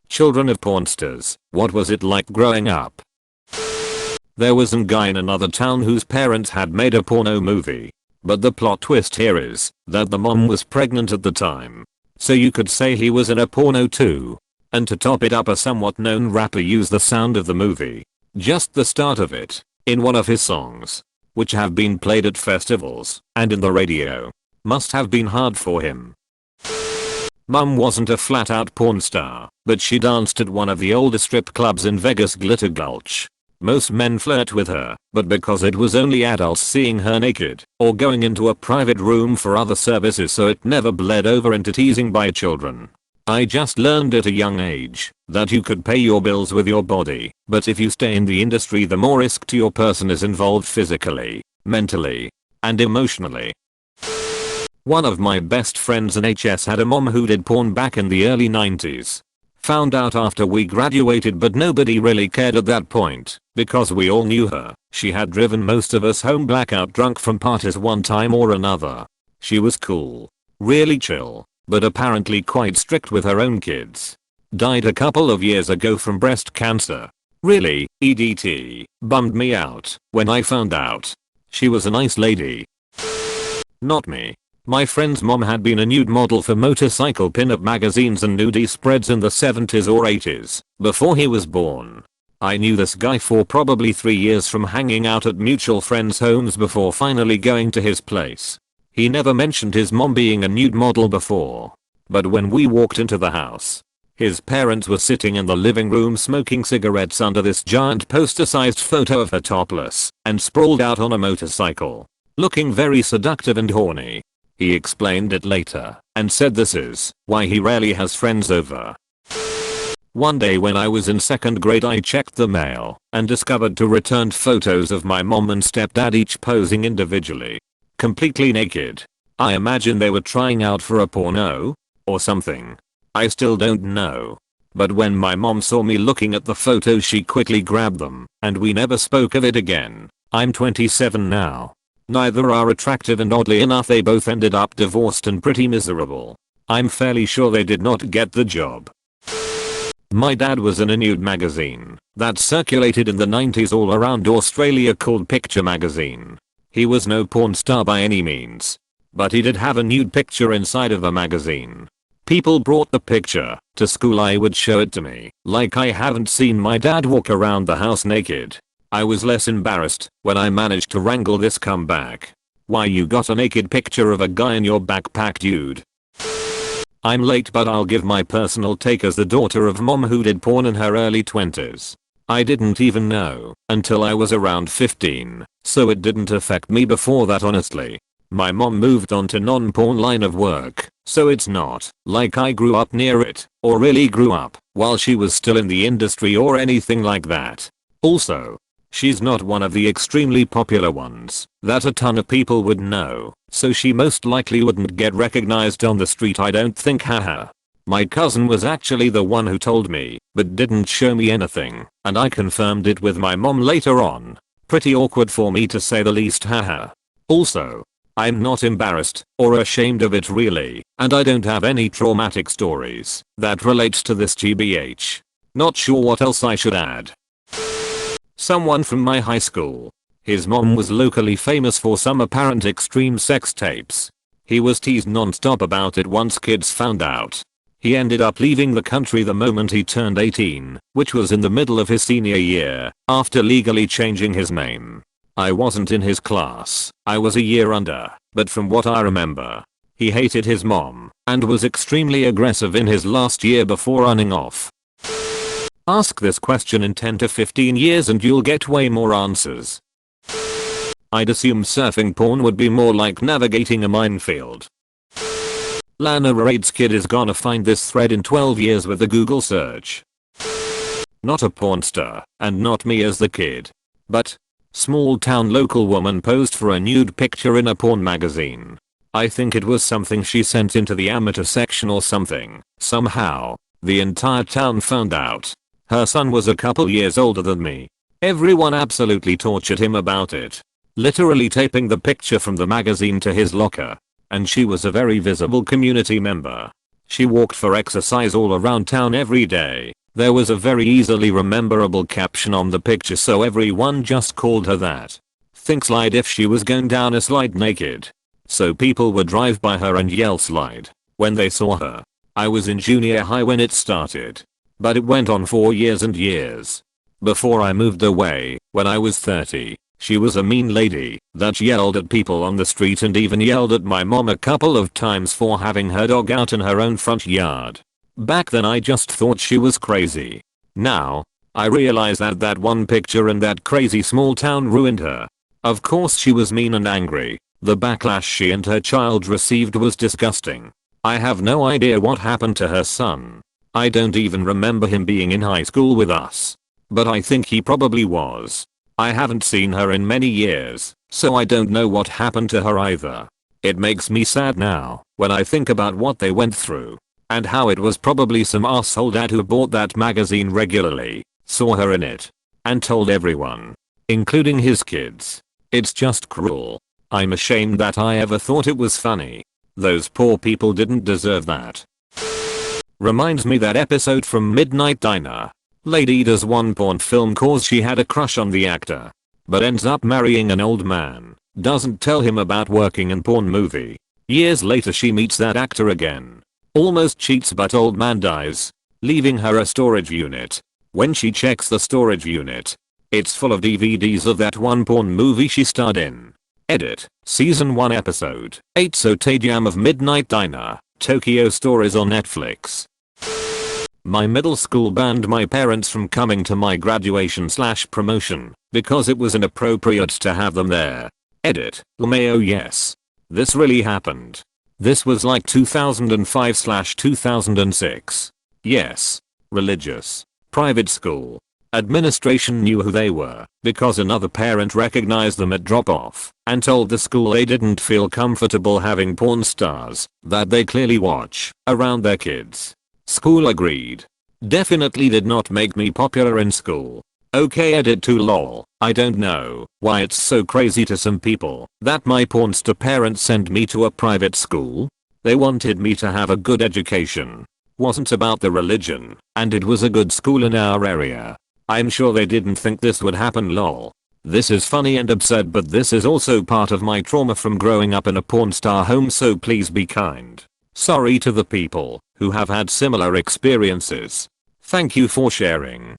Children of pornstars, what was it like growing up? There was a guy in another town whose parents had made a porno movie. But the plot twist here is that the mom was pregnant at the time. So you could say he was in a porno too. And to top it up, a somewhat known rapper used the sound of the movie, just the start of it, in one of his songs, which have been played at festivals and in the radio. Must have been hard for him. Mum wasn't a flat out porn star, but she danced at one of the oldest strip clubs in Vegas, Glitter Gulch. Most men flirt with her, but because it was only adults seeing her naked or going into a private room for other services, so it never bled over into teasing by children. I just learned at a young age that you could pay your bills with your body, but if you stay in the industry, the more risk to your person is involved physically, mentally, and emotionally. One of my best friends in HS had a mom who did porn back in the early 90s. Found out after we graduated, but nobody really cared at that point because we all knew her. She had driven most of us home blackout drunk from parties one time or another. She was cool, really chill, but apparently quite strict with her own kids. Died a couple of years ago from breast cancer. Really, EDT, bummed me out when I found out. She was a nice lady. Not me. My friend's mom had been a nude model for motorcycle pin-up magazines and nudie spreads in the 70s or 80s, before he was born. I knew this guy for probably 3 years from hanging out at mutual friends' homes before finally going to his place. He never mentioned his mom being a nude model before. But when we walked into the house, his parents were sitting in the living room smoking cigarettes under this giant poster-sized photo of her topless and sprawled out on a motorcycle, looking very seductive and horny. He explained it later and said this is why he rarely has friends over. One day when I was in 2nd grade, I checked the mail and discovered 2 returned photos of my mom and stepdad, each posing individually, completely naked. I imagine they were trying out for a porno or something. I still don't know. But when my mom saw me looking at the photos, she quickly grabbed them and we never spoke of it again. I'm 27 now. Neither are attractive, and oddly enough they both ended up divorced and pretty miserable. I'm fairly sure they did not get the job. My dad was in a nude magazine that circulated in the 90s all around Australia called Picture Magazine. He was no porn star by any means, but he did have a nude picture inside of a magazine. People brought the picture to school. I would show it to me like I haven't seen my dad walk around the house naked. I was less embarrassed when I managed to wrangle this comeback. Why, you got a naked picture of a guy in your backpack, dude? I'm late, but I'll give my personal take as the daughter of mom who did porn in her early 20s. I didn't even know until I was around 15, so it didn't affect me before that, honestly. My mom moved on to non-porn line of work, so it's not like I grew up near it or really grew up while she was still in the industry or anything like that. Also, she's not one of the extremely popular ones that a ton of people would know, so she most likely wouldn't get recognized on the street, I don't think, haha. My cousin was actually the one who told me, but didn't show me anything, and I confirmed it with my mom later on. Pretty awkward for me to say the least, haha. Also, I'm not embarrassed or ashamed of it really, and I don't have any traumatic stories that relates to this, GBH. Not sure what else I should add. Someone from my high school. His mom was locally famous for some apparent extreme sex tapes. He was teased non-stop about it once kids found out. He ended up leaving the country the moment he turned 18, which was in the middle of his senior year, after legally changing his name. I wasn't in his class, I was a year under, but from what I remember, he hated his mom and was extremely aggressive in his last year before running off. Ask this question in 10 to 15 years and you'll get way more answers. I'd assume surfing porn would be more like navigating a minefield. Lana Raids kid is gonna find this thread in 12 years with a Google search. Not a porn star, and not me as the kid. But, small town local woman posed for a nude picture in a porn magazine. I think it was something she sent into the amateur section or something. Somehow, the entire town found out. Her son was a couple years older than me. Everyone absolutely tortured him about it, literally taping the picture from the magazine to his locker. And she was a very visible community member. She walked for exercise all around town every day, There was a very easily rememberable caption on the picture, so everyone just called her that. Think slide if she was going down a slide naked. So people would drive by her and yell slide when they saw her. I was in junior high when it started. But it went on for years and years. Before I moved away, when I was 30, she was a mean lady that yelled at people on the street and even yelled at my mom a couple of times for having her dog out in her own front yard. Back then I just thought she was crazy. Now, I realize that that one picture in that crazy small town ruined her. Of course she was mean and angry. The backlash she and her child received was disgusting. I have no idea what happened to her son. I don't even remember him being in high school with us. But I think he probably was. I haven't seen her in many years, so I don't know what happened to her either. It makes me sad now when I think about what they went through. And how it was probably some asshole dad who bought that magazine regularly, saw her in it, and told everyone, including his kids. It's just cruel. I'm ashamed that I ever thought it was funny. Those poor people didn't deserve that. Reminds me that episode from Midnight Diner. Lady does one porn film cause she had a crush on the actor, but ends up marrying an old man. Doesn't tell him about working in porn movie. Years later she meets that actor again. Almost cheats but old man dies, leaving her a storage unit. When she checks the storage unit, it's full of DVDs of that one porn movie she starred in. Edit. Season 1 episode 8 Sotejam of Midnight Diner, Tokyo Stories on Netflix. My middle school banned my parents from coming to my graduation/promotion because it was inappropriate to have them there. Edit. LMAO yes. This really happened. This was like 2005/2006. Yes. Religious. Private school. Administration knew who they were because another parent recognized them at drop-off and told the school they didn't feel comfortable having porn stars that they clearly watch around their kids. School agreed. Definitely did not make me popular in school. Okay edit to lol. I don't know why it's so crazy to some people that my pornstar parents sent me to a private school. They wanted me to have a good education. Wasn't about the religion, and it was a good school in our area. I'm sure they didn't think this would happen lol. This is funny and absurd, but this is also part of my trauma from growing up in a pornstar home, so please be kind. Sorry to the people who have had similar experiences. Thank you for sharing.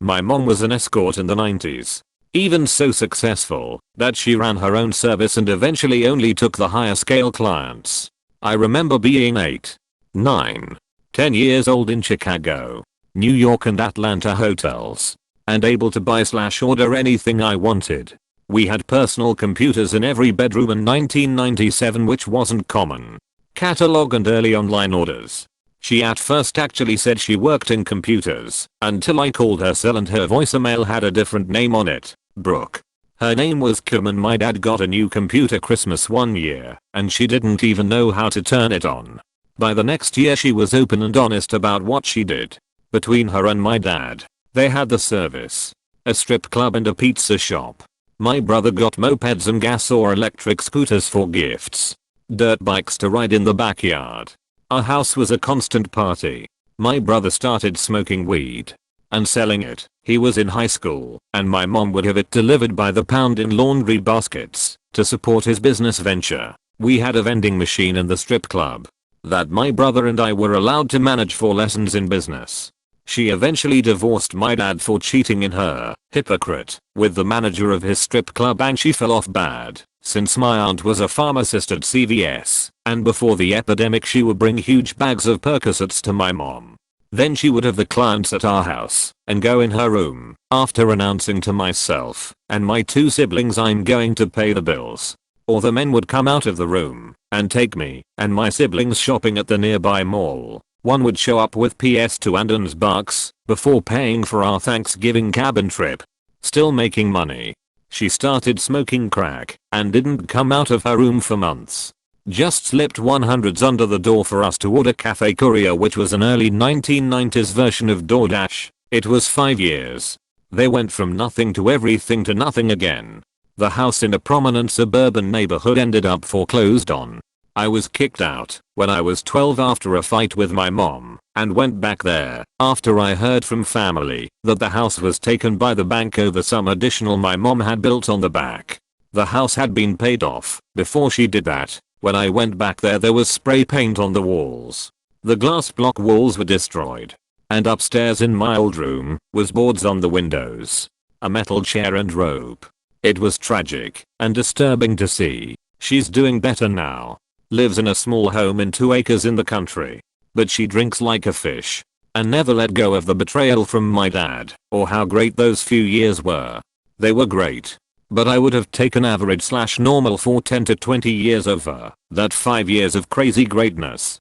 My mom was an escort in the 90s. Even so successful that she ran her own service and eventually only took the higher scale clients. I remember being 8, 9, 10 years old in Chicago, New York and Atlanta hotels, and able to buy/order anything I wanted. We had personal computers in every bedroom in 1997, which wasn't common. Catalog and early online orders. She at first actually said she worked in computers until I called her cell and her voicemail had a different name on it, Brooke. Her name was Kim and my dad got a new computer Christmas one year and she didn't even know how to turn it on. By the next year she was open and honest about what she did. Between her and my dad, they had the service, a strip club and a pizza shop. My brother got mopeds and gas or electric scooters for gifts. Dirt bikes to ride in the backyard. Our house was a constant party. My brother started smoking weed and selling it. He was in high school and my mom would have it delivered by the pound in laundry baskets to support his business venture. We had a vending machine in the strip club that my brother and I were allowed to manage for lessons in business. She eventually divorced my dad for cheating in her, hypocrite, with the manager of his strip club, and she fell off bad since my aunt was a pharmacist at CVS, and before the epidemic she would bring huge bags of Percocets to my mom. Then she would have the clients at our house and go in her room after announcing to myself and my 2 siblings I'm going to pay the bills. Or the men would come out of the room and take me and my siblings shopping at the nearby mall. One would show up with PS2 and uns bucks before paying for our Thanksgiving cabin trip. Still making money. She started smoking crack and didn't come out of her room for months. Just slipped 100s under the door for us to order Cafe Courier, which was an early 1990s version of DoorDash. It was 5 years. They went from nothing to everything to nothing again. The house in a prominent suburban neighborhood ended up foreclosed on. I was kicked out when I was 12 after a fight with my mom and went back there after I heard from family that the house was taken by the bank over some additional my mom had built on the back. The house had been paid off before she did that. When I went back there was spray paint on the walls. The glass block walls were destroyed. And upstairs in my old room was boards on the windows, a metal chair and rope. It was tragic and disturbing to see. She's doing better now. Lives in a small home in 2 acres in the country. But she drinks like a fish. And never let go of the betrayal from my dad or how great those few years were. They were great. But I would have taken average/normal for 10 to 20 years over that 5 years of crazy greatness.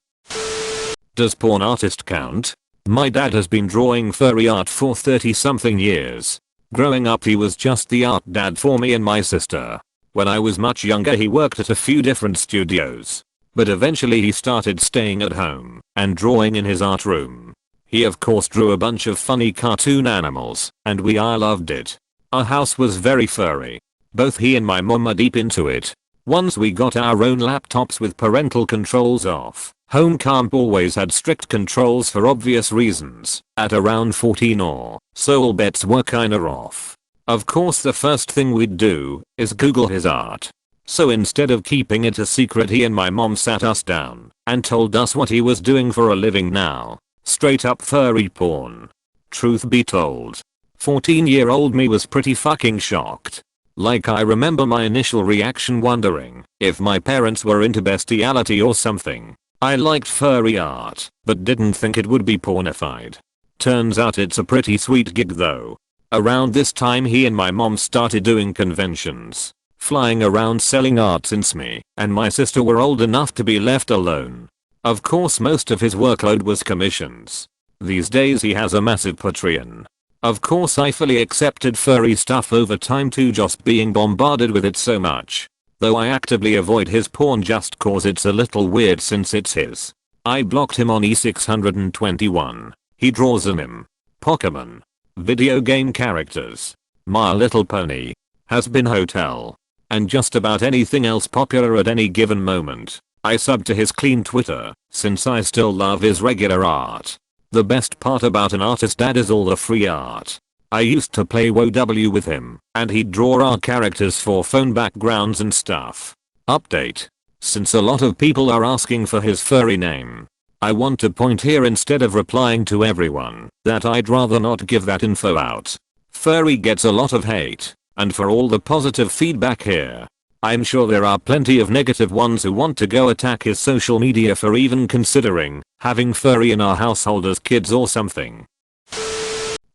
Does porn artist count? My dad has been drawing furry art for 30 something years. Growing up he was just the art dad for me and my sister. When I was much younger he worked at a few different studios. But eventually he started staying at home and drawing in his art room. He of course drew a bunch of funny cartoon animals and I loved it. Our house was very furry. Both he and my mom are deep into it. Once we got our own laptops with parental controls off, home camp always had strict controls for obvious reasons. At around 14 or so all bets were kinda off. Of course the first thing we'd do is Google his art. So instead of keeping it a secret he and my mom sat us down and told us what he was doing for a living now. Straight up furry porn. Truth be told, 14-year-old me was pretty fucking shocked. Like I remember my initial reaction wondering if my parents were into bestiality or something. I liked furry art, but didn't think it would be pornified. Turns out it's a pretty sweet gig though. Around this time he and my mom started doing conventions, flying around selling art since me and my sister were old enough to be left alone. Of course most of his workload was commissions. These days he has a massive Patreon. Of course I fully accepted furry stuff over time too, just being bombarded with it so much. Though I actively avoid his porn just cause it's a little weird since it's his. I blocked him on E621. He draws anime, Pokemon, video game characters, My Little Pony, Has Been Hotel, and just about anything else popular at any given moment. I sub to his clean Twitter since I still love his regular art. The best part about an artist dad is all the free art. I used to play WoW with him and he'd draw our characters for phone backgrounds and stuff. Update. Since a lot of people are asking for his furry name, I want to point here instead of replying to everyone that I'd rather not give that info out. Furry gets a lot of hate, and for all the positive feedback here, I'm sure there are plenty of negative ones who want to go attack his social media for even considering having furry in our household as kids or something.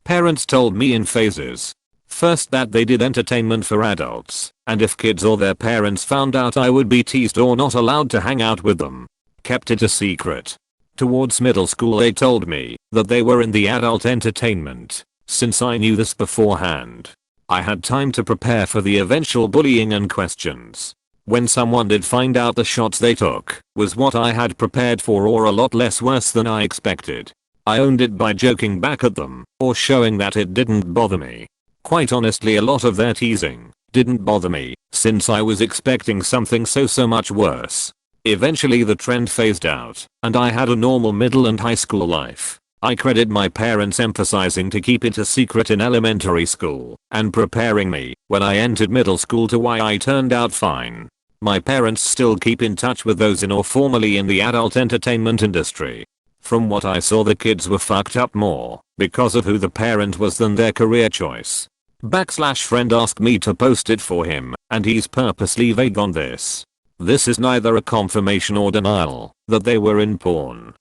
Parents told me in phases. First that they did entertainment for adults, and if kids or their parents found out I would be teased or not allowed to hang out with them, kept it a secret. Towards middle school they told me that they were in the adult entertainment. Since I knew this beforehand, I had time to prepare for the eventual bullying and questions. When someone did find out, the shots they took was what I had prepared for or a lot less worse than I expected. I owned it by joking back at them or showing that it didn't bother me. Quite honestly, a lot of their teasing didn't bother me since I was expecting something so much worse. Eventually the trend phased out and I had a normal middle and high school life. I credit my parents emphasizing to keep it a secret in elementary school and preparing me when I entered middle school to why I turned out fine. My parents still keep in touch with those in or formerly in the adult entertainment industry. From what I saw, the kids were fucked up more because of who the parent was than their career choice. Friend asked me to post it for him and he's purposely vague on this. This is neither a confirmation or denial that they were in porn.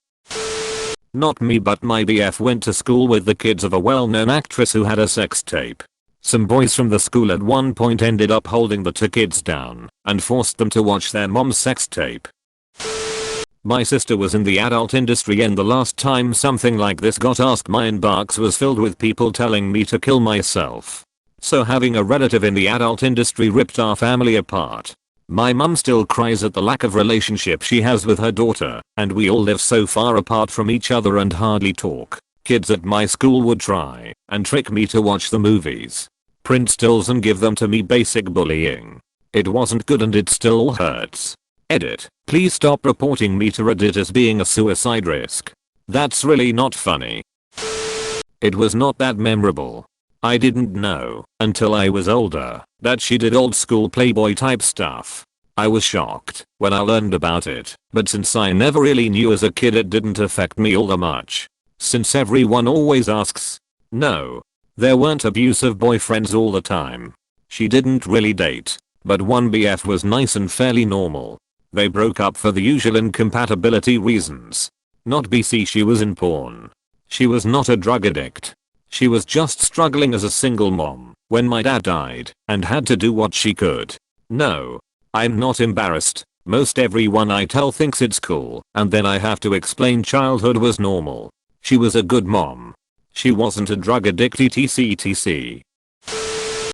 Not me, but my BF went to school with the kids of a well-known actress who had a sex tape. Some boys from the school at one point ended up holding the two kids down and forced them to watch their mom's sex tape. My sister was in the adult industry and the last time something like this got asked, my inbox was filled with people telling me to kill myself. So having a relative in the adult industry ripped our family apart. My mum still cries at the lack of relationship she has with her daughter, and we all live so far apart from each other and hardly talk. Kids at my school would try and trick me to watch the movies, print stills and give them to me. Basic bullying. It wasn't good and it still hurts. Edit. Please stop reporting me to Reddit as being a suicide risk. That's really not funny. It was not that memorable. I didn't know until I was older that she did old school Playboy type stuff. I was shocked when I learned about it, but since I never really knew as a kid it didn't affect me all that much. Since everyone always asks. No. There weren't abusive boyfriends all the time. She didn't really date, but one BF was nice and fairly normal. They broke up for the usual incompatibility reasons. Not BC, she was in porn. She was not a drug addict. She was just struggling as a single mom when my dad died and had to do what she could. No. I'm not embarrassed. Most everyone I tell thinks it's cool, and then I have to explain childhood was normal. She was a good mom. She wasn't a drug addict etc.